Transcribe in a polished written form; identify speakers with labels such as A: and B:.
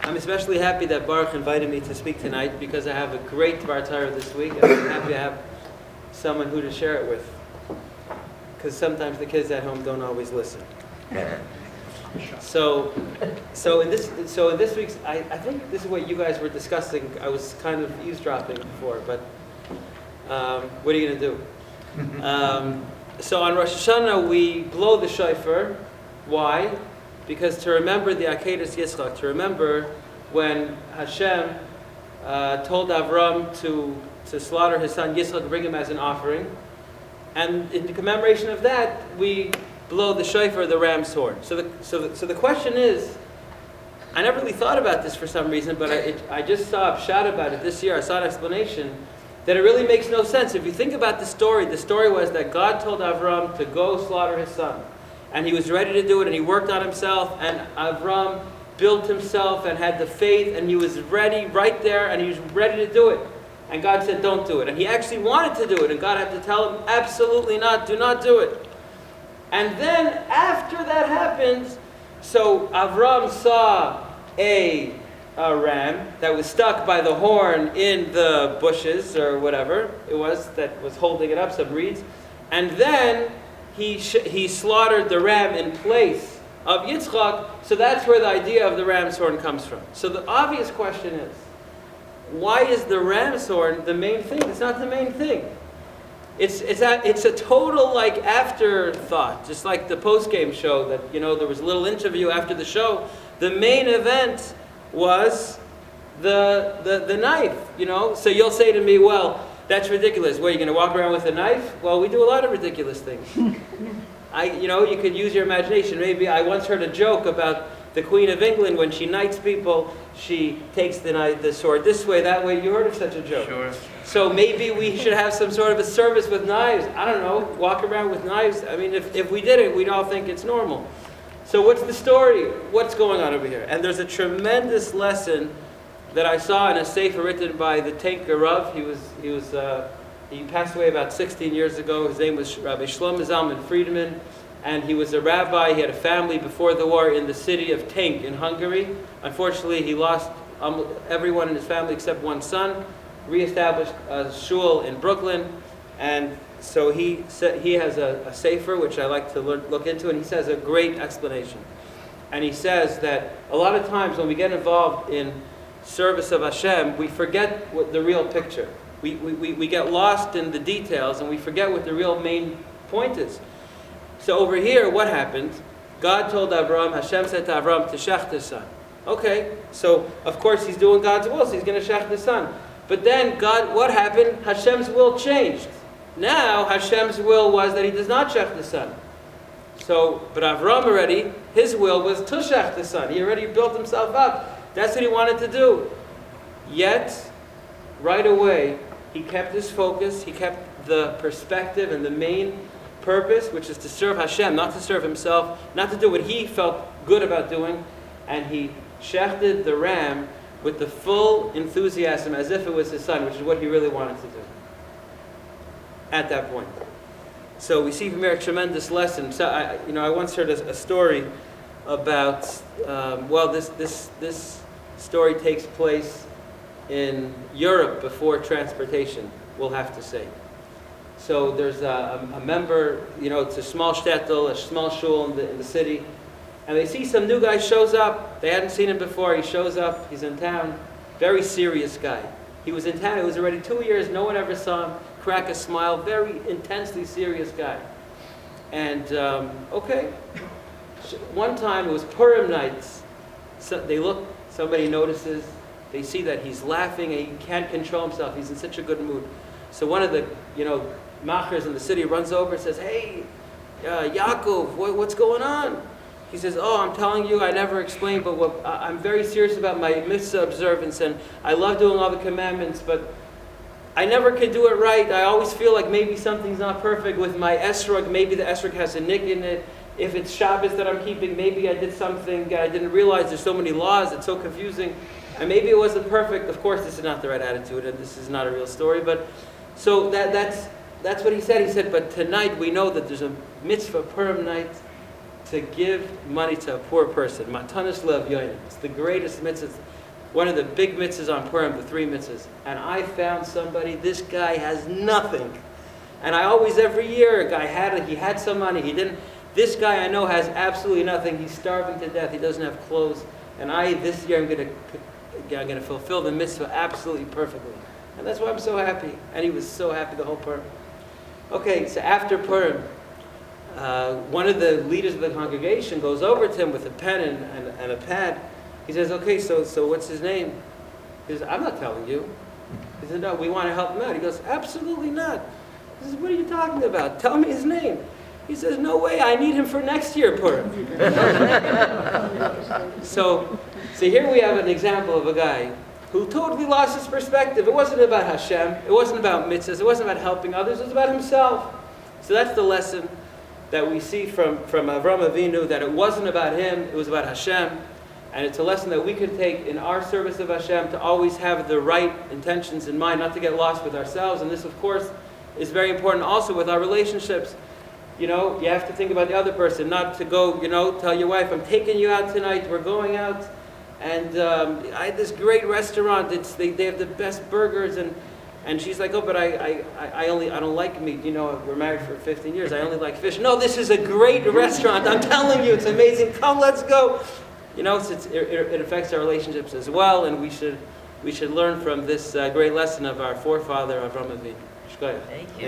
A: I'm especially happy that Baruch invited me to speak tonight because I have a great Dvar Torah this week, and I'm happy to have someone who to share it with. Because sometimes the kids at home don't always listen. So in this week's, I think this is what you guys were discussing. I was kind of eavesdropping before, but what are you going to do? So on Rosh Hashanah we blow the shofar. Why? Because to remember the Akedas Yitzchak, to remember when Hashem told Avram to slaughter his son Yitzchak, bring him as an offering. And in commemoration of that, we blow the shofar, the ram's horn. So the question is, I never really thought about this for some reason, but I just saw a pshat about it this year. I saw an explanation that it really makes no sense. If you think about the story was that God told Avram to go slaughter his son. And he was ready to do it, and he worked on himself, and Avram built himself and had the faith, and he was ready right there, and he was ready to do it. And God said, don't do it. And he actually wanted to do it, and God had to tell him, absolutely not, do not do it. And then, after that happened, so Avram saw a ram that was stuck by the horn in the bushes, or whatever it was that was holding it up, some reeds. And then he slaughtered the ram in place of Yitzchak, so that's where the idea of the ram's horn comes from. So the obvious question is, why is the ram's horn the main thing? It's not the main thing. It's a total afterthought, just like the post-game show that, there was a little interview after the show. The main event was the knife, So you'll say to me, well, that's ridiculous. What, are you going to walk around with a knife? Well, we do a lot of ridiculous things. You could use your imagination. Maybe I once heard a joke about the Queen of England. When she knights people, she takes the sword this way, that way. You heard of such a joke? Sure. So maybe we should have some sort of a service with knives. I don't know, walk around with knives. I mean, if we did it, we'd all think it's normal. So what's the story? What's going on over here? And there's a tremendous lesson that I saw in a sefer written by the Tanker Rav. He passed away about 16 years ago. His name was Rabbi Shlomo Zalman Friedman, and he was a rabbi. He had a family before the war in the city of Tank in Hungary. Unfortunately, he lost everyone in his family except one son. Reestablished a shul in Brooklyn, and so he has a sefer which I like to look into, and he says a great explanation. And he says that a lot of times when we get involved in service of Hashem, we forget what the real picture. We get lost in the details, and we forget what the real main point is. So over here, what happened? God told Avram, Hashem said to Avram to shech his son. Okay, so of course he's doing God's will, so he's going to shech his son. But then what happened? Hashem's will changed. Now Hashem's will was that he does not shech the son. But Avram already, his will was to shech the son. He already built himself up. That's what he wanted to do. Yet, right away, he kept his focus, he kept the perspective and the main purpose, which is to serve Hashem, not to serve himself, not to do what he felt good about doing, and he shechted the ram with the full enthusiasm as if it was his son, which is what he really wanted to do at that point. So we see from here a tremendous lesson. So I once heard a story about, this story takes place in Europe before transportation, we'll have to say. So there's a member, it's a small shtetl, a small shul in the city, and they see some new guy shows up. They hadn't seen him before. He shows up. He's in town. Very serious guy. He was in town. It was already 2 years. No one ever saw him crack a smile. Very intensely serious guy. And, one time, it was Purim nights. So somebody notices. They see that he's laughing and he can't control himself. He's in such a good mood. So one of the, machers in the city runs over and says, hey, Yaakov, what's going on? He says, I'm telling you, I never explained, but I'm very serious about my mitzvah observance, and I love doing all the commandments, but I never could do it right. I always feel like maybe something's not perfect with my esrog. Maybe the esrog has a nick in it. If it's Shabbos that I'm keeping, maybe I did something I didn't realize. There's so many laws. It's so confusing. And maybe it wasn't perfect. Of course, this is not the right attitude, and this is not a real story. But so that's what he said. He said, but tonight we know that there's a mitzvah Purim night to give money to a poor person. Matanas le'avyonim. It's the greatest mitzvah. One of the big mitzvahs on Purim, the 3 mitzvahs. And I found somebody, this guy has nothing. And I always, every year, a guy he had some money, he didn't. This guy I know has absolutely nothing. He's starving to death. He doesn't have clothes. And this year I'm going to fulfill the mitzvah absolutely perfectly. And that's why I'm so happy. And he was so happy the whole Purim. Okay, so after Purim, one of the leaders of the congregation goes over to him with a pen and a pad. He says, okay, so what's his name? He says, I'm not telling you. He said, no, we want to help him out. He goes, absolutely not. He says, what are you talking about? Tell me his name. He says, no way, I need him for next year, Purim. So here we have an example of a guy who totally lost his perspective. It wasn't about Hashem. It wasn't about mitzvahs. It wasn't about helping others. It was about himself. So that's the lesson that we see from Avraham Avinu, that it wasn't about him, it was about Hashem. And it's a lesson that we can take in our service of Hashem to always have the right intentions in mind, not to get lost with ourselves. And this, of course, is very important also with our relationships. You know, you have to think about the other person, not to go, tell your wife, I'm taking you out tonight, we're going out. And I had this great restaurant, they have the best burgers. And she's like, oh, but I don't like meat. We're married for 15 years. I only like fish. No, this is a great restaurant. I'm telling you, it's amazing. Come, let's go. It affects our relationships as well, and we should learn from this great lesson of our forefather Avraham Avinu.
B: Thank you.